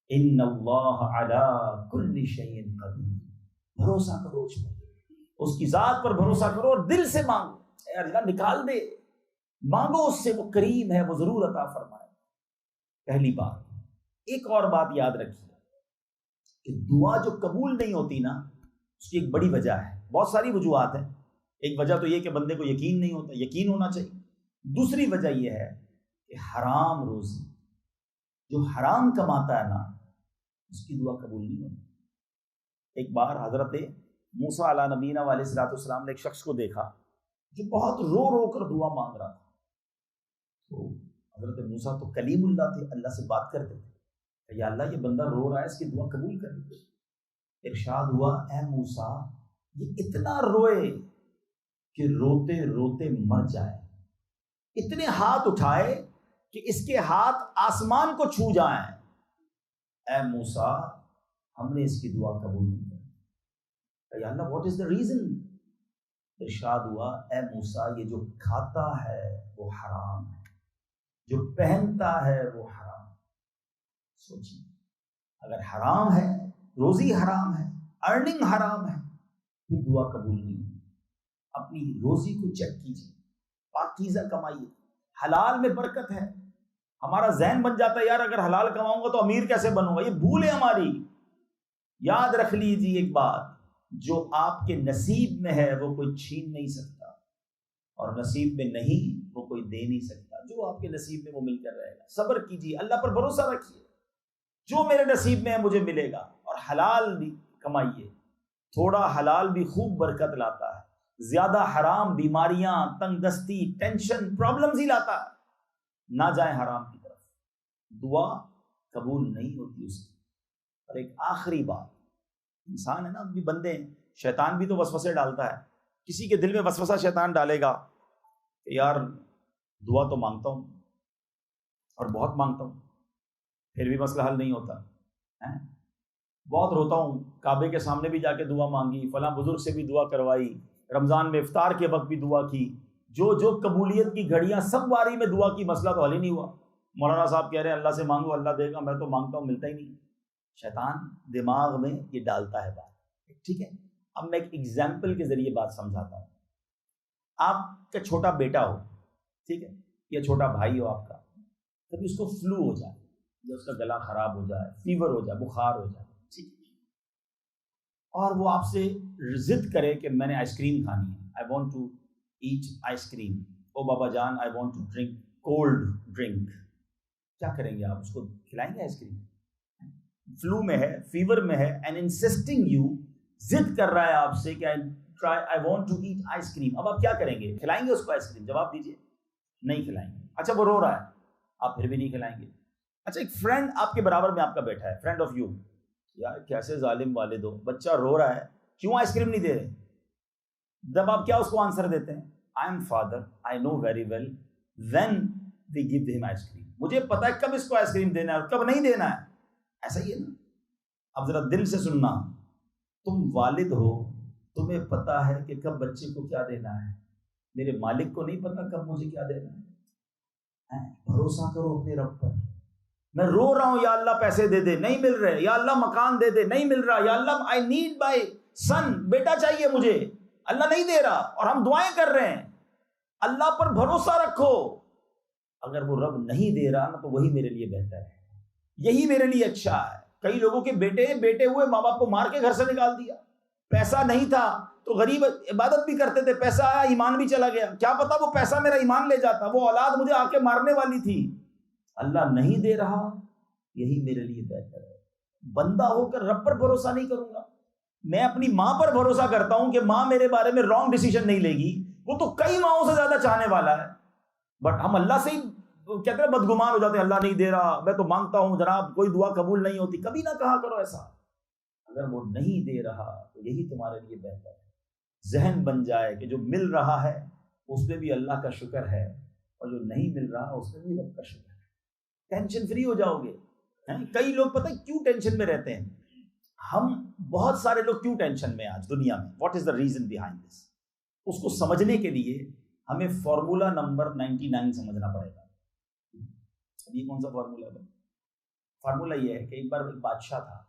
ان اللہ علی کل شیء قدیر. بھروسہ کرو اس کی ذات پر، بھروسہ کرو اور دل سے مانگو. اے اللہ نکال دے، مانگو اس سے، وہ کریم ہے، وہ ضرور عطا فرمائے. پہلی بات. ایک اور بات یاد رکھیے کہ دعا جو قبول نہیں ہوتی نا، اس کی ایک بڑی وجہ ہے. بہت ساری وجوہات ہیں. ایک وجہ تو یہ کہ بندے کو یقین نہیں ہوتا، یقین ہونا چاہیے. دوسری وجہ یہ ہے کہ حرام روزی، جو حرام کماتا ہے نا اس کی دعا قبول نہیں ہوتی. ایک بار حضرت موسیٰ علیہ نبینا علیہ الصلوۃ والسلام نے ایک شخص کو دیکھا جو بہت رو رو کر دعا مانگ رہا تھا. تو حضرت موسیٰ تو کلیم اللہ تھے، اللہ سے بات کرتے تھے. یا اللہ یہ بندہ رو رہا ہے، اس کی دعا قبول کر دے. ارشاد ہوا اے موسیٰ یہ اتنا روئے کہ روتے روتے مر جائے، اتنے ہاتھ اٹھائے کہ اس کے ہاتھ آسمان کو چھو جائیں. اے موسیٰ ہم نے اس کی دعا قبول نہیں کی. یا اللہ واٹ از دا ریزن؟ ارشاد ہوا اے موسیٰ یہ جو کھاتا ہے وہ حرام ہے، جو پہنتا ہے وہ حرام. سوچیے اگر حرام ہے، روزی حرام ہے، ارننگ حرام ہے، پھر دعا قبول نہیں. اپنی روزی کو چیک کیجیے، پاکیزہ کمائیے، حلال میں برکت ہے. ہمارا ذہن بن جاتا ہے یار اگر حلال کماؤں گا تو امیر کیسے بنوں گا، یہ بھول ہے ہماری. یاد رکھ لیجیے ایک بات، جو آپ کے نصیب میں ہے وہ کوئی چھین نہیں سکتا، اور نصیب میں نہیں وہ کوئی دے نہیں سکتا. جو آپ کے نصیب میں وہ مل کر رہے گا. صبر کیجیے، اللہ پر بھروسہ رکھیے، جو میرے نصیب میں ہے مجھے ملے گا. اور حلال بھی کمائیے، تھوڑا حلال بھی خوب برکت لاتا ہے، زیادہ حرام بیماریاں، تنگ دستی، ٹینشن، پرابلمز ہی لاتا ہے. نہ جائیں حرام کی طرف، دعا قبول نہیں ہوتی اس کی. اور ایک آخری بات، انسان ہے نا، بھی بندے ہیں، شیطان بھی تو وسوسے ڈالتا ہے. کسی کے دل میں وسوسہ شیطان ڈالے گا کہ یار دعا تو مانگتا ہوں اور بہت مانگتا ہوں پھر بھی مسئلہ حل نہیں ہوتا، بہت روتا ہوں، کعبے کے سامنے بھی جا کے دعا مانگی، فلاں بزرگ سے بھی دعا کروائی، رمضان میں افطار کے وقت بھی دعا کی، جو قبولیت کی گھڑیاں سب باری میں دعا کی، مسئلہ تو حل ہی نہیں ہوا. مولانا صاحب کہہ رہے ہیں اللہ سے مانگو اللہ دے گا، میں تو مانگتا ہوں ملتا ہی نہیں. شیطان دماغ میں یہ ڈالتا ہے بات. ٹھیک ہے، اب میں ایک ایگزامپل کے ذریعے بات سمجھاتا ہوں. آپ کا چھوٹا بیٹا ہو، ٹھیک ہے، یا چھوٹا بھائی ہو آپ کا، کبھی اس کو فلو ہو جائے یا اس کا گلا خراب ہو جائے، فیور ہو جائے، بخار ہو جائے، ٹھیک ہے، اور وہ آپ سے ضد کرے کہ میں نے آئس کریم کھانی ہے، I want to eat ice cream, او بابا جان I want to drink cold drink, کیا کریں گے آپ؟ اس کو کھلائیں گے آئس کریم؟ فلو میں ہے، فیور میں ہے، اینڈ انسسٹنگ یو، ضد کر رہا ہے آپ سے کہ I want to eat ice cream, اب آپ کیا کریں گے؟ کھلائیں گے اس کو آئس کریم؟ جواب دیجیے، نہیں کھلائیں گے۔ اچھا وہ رو رہا ہے، آپ پھر بھی نہیں کھلائیں گے۔ اچھا ایک فرینڈ آپ کے برابر میں آپ کا بیٹھا ہے، فرینڈ آف یو، یار کیسے ظالم والد ہو، بچہ رو رہا ہے، کیوں آئس کریم نہیں دے رہے؟ جب آپ کیا اس کو آنسر دیتے ہیں؟ I am father, I know very well when we give him ice cream, مجھے پتا ہے کب اس کو آئس کریم دینا ہے اور کب نہیں دینا ہے۔ ایسا ہی ہے نا؟ اب ذرا دل سے سننا، تم والد ہو، تمہیں پتا ہے کہ کب بچے کو کیا دینا ہے، میرے مالک کو نہیں پتا کب مجھے کیا دینا ہے؟ بھروسہ کرو اپنے رب پر۔ میں رو رہا ہوں، یا اللہ پیسے دے دے، نہیں مل رہے، یا اللہ مکان دے دے، نہیں مل رہا، یا اللہ آئی نیڈ مائی سن، بیٹا چاہیے مجھے، اللہ نہیں دے رہا، اور ہم دعائیں کر رہے ہیں۔ اللہ پر بھروسہ رکھو، اگر وہ رب نہیں دے رہا نا تو وہی میرے لیے بہتر ہے، یہی میرے لیے اچھا ہے۔ کئی لوگوں کے بیٹے ہوئے ماں باپ کو مار کے گھر سے نکال دیا، پیسہ نہیں تھا تو غریب عبادت بھی کرتے تھے، پیسہ آیا ایمان بھی چلا گیا، کیا پتا وہ پیسہ میرا ایمان لے جاتا، وہ اولاد مجھے آ کے مارنے والی تھی۔ اللہ نہیں دے رہا، یہی میرے لیے بہتر ہے۔ بندہ ہو کر رب پر بھروسہ نہیں کروں گا؟ میں اپنی ماں پر بھروسہ کرتا ہوں کہ ماں میرے بارے میں رانگ ڈیسیژن نہیں لے گی، وہ تو کئی ماؤں سے زیادہ چاہنے والا ہے، بٹ ہم اللہ سے ہی کہتے ہیں بدگمان ہو جاتے ہیں، اللہ نہیں دے رہا، میں تو مانگتا ہوں جناب کوئی دعا قبول نہیں ہوتی۔ کبھی نہ کہا کرو ایسا، اگر وہ نہیں دے رہا تو یہی تمہارے لیے بہتر ہے۔ ذہن بن جائے کہ جو مل رہا ہے اس پہ بھی اللہ کا شکر ہے، اور جو نہیں مل رہا اس پہ بھی رب کا شکر ہے، ٹینشن فری ہو جاؤ گے۔ کئی لوگ پتہ کیوں ٹینشن میں رہتے ہیں؟ ہم بہت سارے لوگ کیوں ٹینشن میں آج دنیا میں؟ What is the reason behind this? اس کو سمجھنے کے لیے ہمیں فارمولا نمبر 99 سمجھنا پڑے گا۔ یہ کون سا فارمولا ہے؟ فارمولا یہ ہے کہ ایک بار ایک بادشاہ تھا،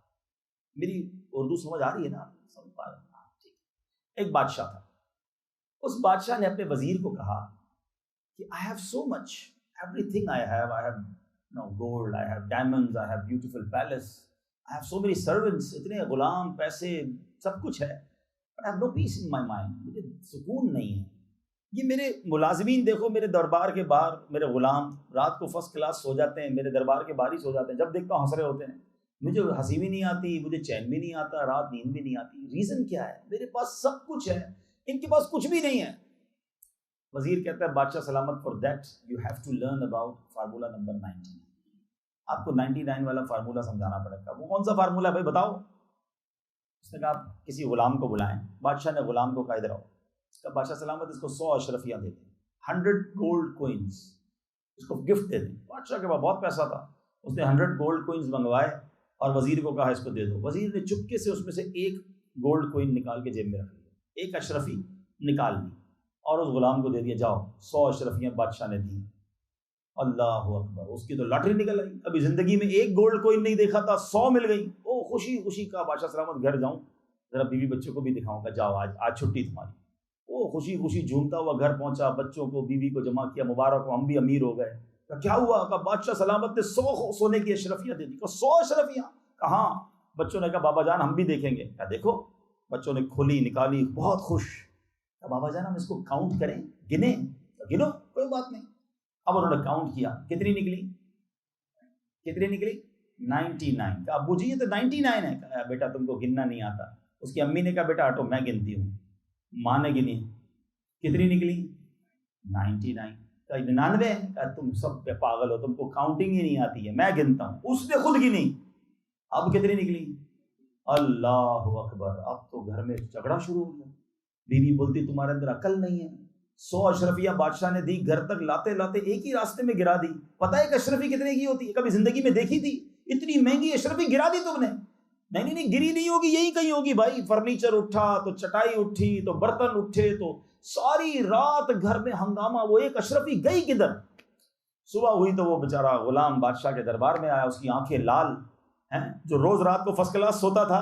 میری اردو سمجھ آ رہی ہے نا؟ سمجھ پا رہے ہیں؟ ایک بادشاہ تھا، اس بادشاہ نے اپنے وزیر کو کہا کہ I have so much, everything I have gold, I have diamonds, I have beautiful palace, I have so many servants, اتنے غلام، پیسے، سب کچھ ہے، but I have no peace in my mind، مجھے سکون نہیں ہے۔ یہ میرے ملازمین دیکھو میرے دربار کے باہر، میرے غلام رات کو فرسٹ کلاس سو جاتے ہیں، میرے دربار کے باہر ہی سو جاتے ہیں، جب دیکھتا ہوں ہنس رہے ہوتے ہیں، مجھے ہنسی بھی نہیں آتی، مجھے چین بھی نہیں آتا، رات نیند بھی نہیں آتی۔ ریزن کیا ہے؟ میرے پاس سب کچھ ہے، ان کے پاس کچھ بھی نہیں ہے۔ وزیر کہتا ہے بادشاہ سلامت، for that you have to learn about formula number 99۔ آپ کو 99 والا فارمولا سمجھانا پڑے گا۔ وہ کون سا فارمولا ہے بھائی بتاؤ؟ اس نے کہا آپ کسی غلام کو بلائیں۔ بادشاہ نے غلام کو کہا ادھر آؤ۔ اس کا بادشاہ سلامت اس کو 100 اشرفیاں دے دیں، 100 گولڈ کوئنس اس کو گفٹ دے دیں۔ بادشاہ کے پاس بہت پیسہ تھا، اس نے 100 گولڈ کوئنس منگوائے اور وزیر کو کہا اس کو دے دو۔ وزیر نے چپکے سے اس میں سے ایک گولڈ کوئن نکال کے جیب میں رکھ لیا، ایک اشرفی نکال لی اور اس غلام کو دے دیا، جاؤ 100 اشرفیاں بادشاہ نے دی۔ اللہ اکبر، اس کی تو لاٹری نکل آئی، ابھی زندگی میں ایک گولڈ کوئن نہیں دیکھا تھا، 100 مل گئی۔ او خوشی خوشی کا بادشاہ سلامت گھر جاؤں، ذرا بیوی بچوں کو بھی دکھاؤں گا، جاؤ آج چھٹی تمہاری۔ وہ خوشی خوشی جھومتا ہوا گھر پہنچا، بچوں کو بیوی کو جمع کیا، مبارک ہو ہم بھی امیر ہو گئے۔ کیا ہوا؟ کہا بادشاہ سلامت نے 100 سونے کی اشرفیاں دے دی۔ کہا 100 اشرفیاں؟ کہاں؟ بچوں نے کہا بابا جان ہم بھی دیکھیں گے۔ کہا دیکھو۔ بچوں نے کھولی، نکالی، بہت خوش۔ کہا بابا جان ہم اس کو کاؤنٹ کریں، گنے؟ گنو، کوئی بات نہیں۔ اب انہوں نے کاؤنٹ کیا، کتنی نکلی؟ 99۔ کہا ابو جی یہ تو 99 ہے۔ کہا بیٹا تم کو گننا نہیں آتا۔ اس کی امی نے کہا بیٹا ہٹو میں گنتی ہوں۔ ماں نے گنی، کتنی نکلی؟ 99۔ کہا 99؟ کہا تم سب پہ پاگل ہو، تم کو کاؤنٹنگ ہی نہیں آتی ہے، میں گنتا ہوں۔ اس نے خود گنی، اب کتنی نکلی؟ اللہ اکبر۔ اب تو گھر میں جھگڑا شروع ہو گیا، بیوی بولتی تمہارے اندر عقل نہیں ہے۔ 100 اشرفیاں بادشاہ نے دی، گھر تک لاتے لاتے ایک ہی راستے میں گرا دی۔ پتہ ہے ایک اشرفی کتنے کی ہوتی ہے؟ کبھی زندگی میں دیکھی تھی؟ اتنی مہنگی اشرفی گرا دی تم نے؟ نہیں گری نہیں ہوگی، یہی کہیں ہوگی بھائی۔ فرنیچر اٹھا تو چٹائی اٹھی تو برتن اٹھے تو ساری رات گھر میں ہنگامہ۔ وہ ایک اشرفی گئی کدھر؟ صبح ہوئی تو وہ بیچارہ غلام بادشاہ کے دربار میں آیا، اس کی آنکھیں لال ہیں، جو روز رات کو فرسٹ کلاس سوتا تھا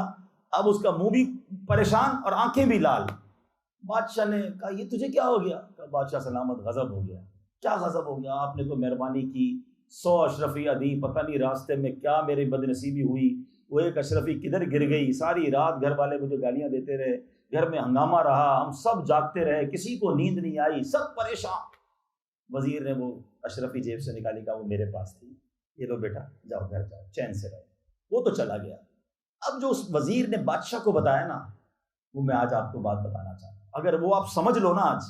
اب اس کا منہ بھی پریشان اور آنکھیں بھی لال۔ بادشاہ نے کہا یہ تجھے کیا ہو گیا؟ کہا بادشاہ سلامت غضب ہو گیا۔ کیا غضب ہو گیا؟ آپ نے تو مہربانی کی، 100 اشرفیاں دی، پتہ نہیں راستے میں کیا میری بد نصیبی ہوئی، وہ ایک اشرفی کدھر گر گئی۔ ساری رات گھر والے مجھے گالیاں دیتے رہے، گھر میں ہنگامہ رہا، ہم سب جاگتے رہے، کسی کو نیند نہیں آئی، سب پریشان۔ وزیر نے وہ اشرفی جیب سے نکالی، کہا وہ میرے پاس تھی، یہ لو بیٹا جاؤ گھر جاؤ چین سے رہو۔ وہ تو چلا گیا۔ اب جو اس وزیر نے بادشاہ کو بتایا نا، وہ میں آج آپ کو بات بتانا چاہتا ہوں، اگر وہ آپ سمجھ لو نا، آج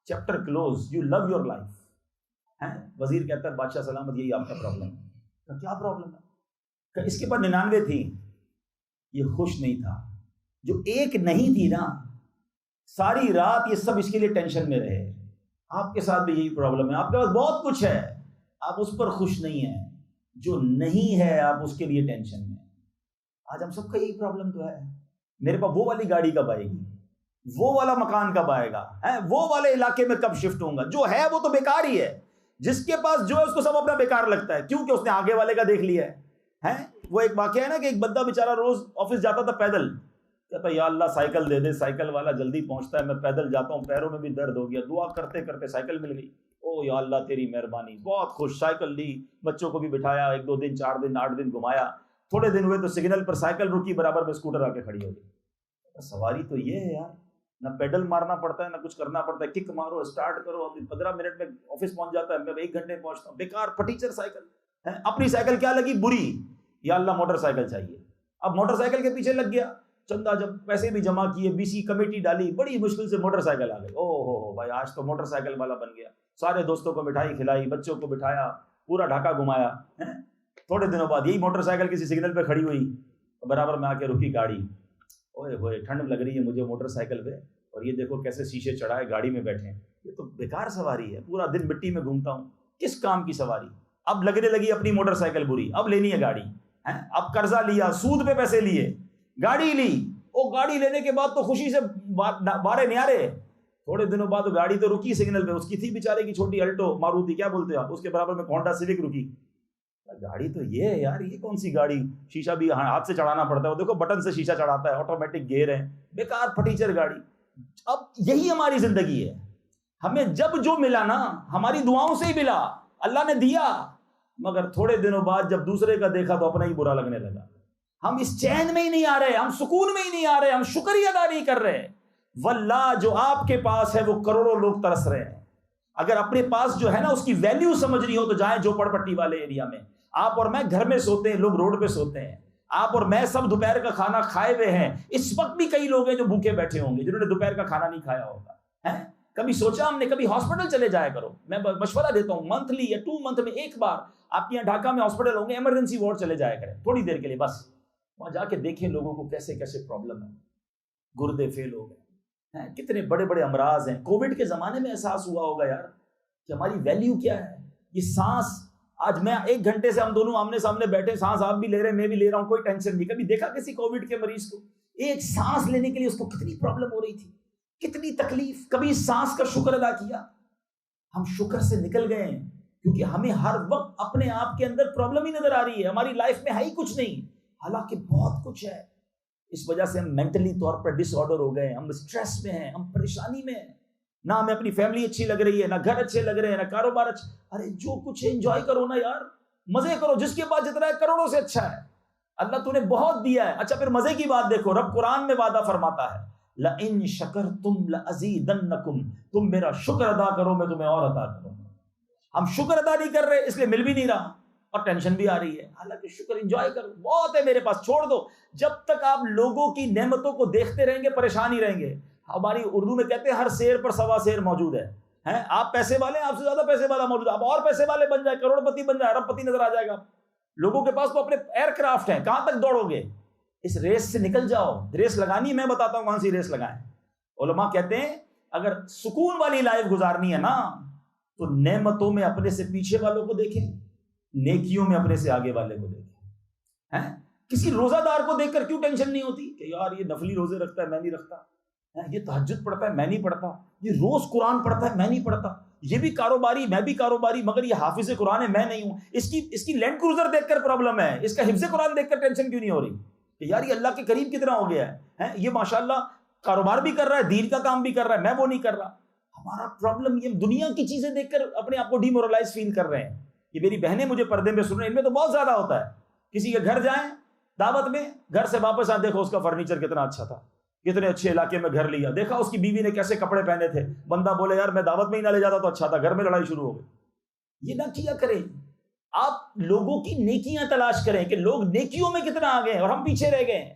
chapter close, you love your life. وزیر کہتا ہے بادشاہ سلامت، یہی آپ کا پرابلم ہے۔ کیا پرابلم ہے؟ کہ اس کے پاس 99 تھی، یہ خوش نہیں تھا۔ جو ایک نہیں تھی نا، ساری رات یہ سب اس کے لیے ٹینشن میں رہے۔ آپ کے ساتھ بھی یہی پرابلم ہے، آپ کے پاس بہت کچھ ہے، آپ اس پر خوش نہیں ہیں۔ جو نہیں ہے آپ اس کے لیے ٹینشن میں۔ آج ہم سب کا یہی پرابلم تو ہے۔ میرے پاس وہ والی گاڑی کب آئے گی، وہ والا مکان کب آئے گا، وہ والے علاقے میں کب شفٹ ہوں گا۔ جو ہے وہ تو بیکار ہی ہے۔ جس کے پاس جو ہے اس کو سب اپنا بیکار لگتا ہے، کیونکہ اس نے آگے والے کا دیکھ لیا ہے۔ وہ ایک واقعہ ہے نا کہ ایک بندہ بیچارہ روز آفس جاتا تھا پیدل، کہتا یا اللہ سائیکل دے دے، سائیکل والا جلدی پہنچتا ہے، میں پیدل جاتا ہوں، پیروں میں بھی درد ہو گیا، دعا کرتے کرتے سائیکل مل گئی، او یا اللہ تیری مہربانی، بہت خوش، سائیکل لی، بچوں کو بھی بٹھایا، 1 2 دن 4 دن 8 دن گھمایا، تھوڑے دن ہوئے تو سگنل پر سائیکل رکی، برابر میں اسکوٹر آ کے کھڑی ہو گئی۔ سواری تو یہ ہے یار، نہ پیڈل مارنا پڑتا ہے، نہ کچھ کرنا پڑتا ہے، کک مارو اسٹارٹ کرو، 15 منٹ میں آفس پہنچ جاتا ہے، میں 1 گھنٹے میں پہنچتا ہوں۔ بیکار پھٹیچر سائیکل ہے۔ اپنی سائیکل کیا لگی بری، یا اللہ موٹر سائیکل چاہیے۔ اب موٹر سائیکل کے پیچھے لگ گیا، چندہ جب پیسے بھی جمع کیے، BC کمیٹی ڈالی، بڑی مشکل سے موٹر سائیکل آ گئی۔ او ہو بھائی، آج تو موٹر سائیکل والا بن گیا، سارے دوستوں کو مٹھائی کھلائی، بچوں کو بٹھایا، پورا ڈھاکہ گھمایا۔ تھوڑے دنوں بعد یہی موٹر سائیکل کسی سگنل پہ کھڑی ہوئی، برابر میں آ کے رکی گاڑی، اوئے ہوئے ٹھنڈ لگ رہی ہے مجھے موٹر سائیکل پہ، اور یہ دیکھو کیسے شیشے چڑھائے گاڑی میں بیٹھے ہیں، یہ تو بیکار سواری ہے، پورا دن مٹی میں گھومتا ہوں، کس کام کی سواری۔ اب لگنے لگی اپنی موٹر سائیکل بری، اب لینی ہے گاڑی، اب قرضہ لیا، سود پہ پیسے لیے، گاڑی لی، وہ گاڑی لینے کے بعد تو خوشی سے بارے نیارے، تھوڑے دنوں بعد گاڑی تو رکی سگنل پہ، اس کی تھی بیچارے کی چھوٹی الٹو ماروتی، کیا بولتے ہیں آپ، اس کے برابر میں ہونڈا سیوک رکی۔ گاڑی تو یہ ہے یار، یہ کون سی گاڑی، شیشہ بھی ہاتھ سے چڑھانا پڑتا ہے، وہ دیکھو بٹن سے شیشہ چڑھاتا ہے، آٹومیٹک گیئر ہے، بیکار پھٹیچر گاڑی۔ اب یہی ہماری زندگی ہے، ہمیں جب جو ملا نا ہماری دعاؤں سے ہی ملا، اللہ نے دیا، مگر تھوڑے دنوں بعد جب دوسرے کا دیکھا تو اپنا ہی برا لگنے لگا۔ ہم اس چین میں ہی نہیں آ رہے، ہم سکون میں ہی نہیں آ رہے، ہم شکر ہی ادا نہیں کر رہے۔ واللہ جو آپ کے پاس ہے وہ کروڑوں لوگ ترس رہے ہیں۔ اگر اپنے پاس جو ہے نا اس کی ویلیو سمجھنی ہو تو جائیں جھوپڑ پٹی والے ایریا میں۔ آپ اور میں گھر میں سوتے ہیں، لوگ روڈ پہ سوتے ہیں، آپ اور میں سب دوپہر کا کھانا کھائے ہوئے ہیں، اس وقت بھی کئی لوگ ہیں جو بھوکے بیٹھے ہوں گے، جنہوں نے دوپہر کا کھانا نہیں کھایا ہوگا۔ کبھی سوچا ہم نے، کبھی ہاسپٹل چلے جایا کرو، میں مشورہ دیتا ہوں، منتھلی یا 2 منتھ میں ایک بار آپ کے یہاں ڈھاکہ میں ہاسپٹل ہوں گے، ایمرجنسی وارڈ چلے جایا کریں تھوڑی دیر کے لیے، بس وہاں جا کے دیکھیں لوگوں کو کیسے کیسے پرابلم ہے، گردے فیل ہو گئے، کتنے بڑے بڑے امراض ہیں۔ کووڈ کے زمانے میں احساس ہوا ہوگا یار کہ ہماری ویلیو کیا ہے۔ یہ سانس، آج میں 1 گھنٹے سے ہم دونوں آمنے سامنے بیٹھے، سانس آپ بھی لے رہے ہیں، میں بھی لے رہا ہوں، کوئی ٹینشن نہیں۔ کبھی دیکھا کسی کووڈ کے مریض کو؟ ایک سانس لینے کے لیے اس کو کتنی پرابلم ہو رہی تھی، کتنی تکلیف۔ کبھی اس سانس کا شکر ادا کیا؟ ہم شکر سے نکل گئے ہیں، کیونکہ ہمیں ہر وقت اپنے آپ کے اندر پرابلم ہی نظر آ رہی ہے، ہماری لائف میں ہے ہی کچھ نہیں، حالانکہ بہت کچھ ہے۔ اس وجہ سے ہم مینٹلی طور پر ڈس آرڈر ہو گئے ہیں، ہم اسٹریس میں ہیں، ہم پریشانی میں ہیں، نہ ہمیں اپنی فیملی اچھی لگ رہی ہے، نہ گھر اچھے لگ رہے ہیں، نہ کاروبار اچھا۔ ارے جو کچھ ہے انجوائے کرو نا یار، مزے کرو، جس کے پاس جتنا ہے کروڑوں سے اچھا ہے، اللہ تو نے بہت دیا ہے۔ اچھا پھر مزے کی بات دیکھو، رب قرآن میں وعدہ فرماتا ہے لَإِن شَكَرْتُمْ لَأَزِيدَنَّكُمْ، تم میرا شکر ادا کرو میں تمہیں اور عطا کروں گا۔ ہم شکر ادا نہیں کر رہے، اس لیے مل بھی نہیں رہا اور ٹینشن بھی آ رہی ہے، حالانکہ شکر انجوائے کرو، بہت ہے میرے پاس، چھوڑ دو۔ جب تک آپ لوگوں کی نعمتوں کو دیکھتے رہیں گے پریشان ہی رہیں گے۔ ہماری اردو میں کہتے ہیں ہر شیر پر سوا شیر موجود ہے۔ آپ پیسے والے ہیں، آپ سے زیادہ پیسے والا موجود ہے، آپ اور پیسے والے بن جائیں، کروڑ پتی بن جائیں، ارب پتی نظر آ جائے گا۔ لوگوں کے پاس تو اپنے ایئر کرافٹ ہیں، کہاں تک دوڑو گے؟ اس ریس سے نکل جاؤ۔ ریس لگانی میں بتاتا ہوں کون سی ریس لگائیں۔ علماء کہتے ہیں اگر سکون والی لائف گزارنی ہے نا تو نعمتوں میں اپنے سے پیچھے والوں کو دیکھیں، نیکیوں میں اپنے سے آگے والے کو دیکھیں۔ کسی روزہ دار کو دیکھ کر کیوں ٹینشن نہیں ہوتی کہ یار یہ نفلی روزے رکھتا ہے میں نہیں رکھتا، یہ تہجد پڑھتا ہے میں نہیں پڑھتا، یہ روز قرآن پڑھتا ہے میں نہیں پڑھتا، یہ بھی کاروباری میں بھی کاروباری، مگر یہ حافظ قرآن ہے میں نہیں ہوں۔ اس کی لینڈ کروزر دیکھ کر پرابلم ہے، اس کا حفظ قرآن دیکھ کر ٹینشن کیوں نہیں ہو رہی کہ یار یہ اللہ کے قریب کتنا ہو گیا ہے، یہ ماشاءاللہ کاروبار بھی کر رہا ہے، دین کا کام بھی کر رہا ہے، میں وہ نہیں کر رہا۔ ہمارا پرابلم یہ دنیا کی چیزیں دیکھ کر اپنے آپ کو ڈی مورلائز فیل کر رہے ہیں۔ یہ میری بہنیں مجھے پردے میں سن رہے ہیں، ان میں تو بہت زیادہ ہوتا ہے، کسی کے گھر جائیں دعوت میں، گھر سے واپس آ دیکھو اس کا فرنیچر کتنا اچھا تھا، کتنے اچھے علاقے میں گھر لیا، دیکھا اس کی بیوی نے کیسے کپڑے پہنے تھے، بندہ بولے یار میں دعوت میں ہی نہ لے جاتا تو اچھا تھا، گھر میں لڑائی شروع ہو گئی۔ یہ نہ کیا کریں، آپ لوگوں کی نیکیاں تلاش کریں کہ لوگ نیکیوں میں کتنا آگے ہیں اور ہم پیچھے رہ گئے ہیں۔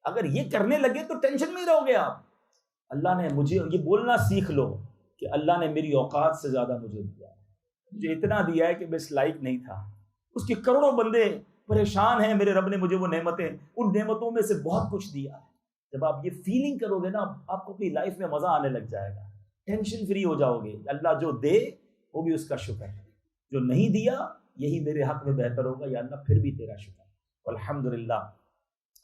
اگر یہ کرنے لگے تو ٹینشن میں ہی رہو گے آپ۔ اللہ نے مجھے یہ بولنا سیکھ لو کہ اللہ نے میری اوقات سے زیادہ مجھے دیا ہے، مجھے اتنا دیا ہے کہ میں اس لائق نہیں تھا۔ اس کے کروڑوں بندے پریشان ہیں، میرے رب نے مجھے وہ نعمتیں، ان نعمتوں میں سے بہت کچھ دیا ہے۔ جب آپ یہ فیلنگ کرو گے نا، آپ کو اپنی لائف میں مزہ آنے لگ جائے گا، ٹینشن فری ہو جاؤ گے۔ اللہ جو دے وہ بھی اس کا شکر ہے، جو نہیں دیا یہی میرے حق میں بہتر ہوگا، یا اللہ پھر بھی تیرا شکر۔ الحمدللہ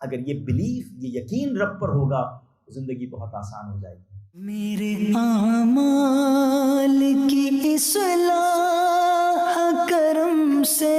اگر یہ بلیف، یہ یقین رب پر ہوگا تو زندگی بہت آسان ہو جائے گی۔ میرے اعمال کی اصلاح کرم سے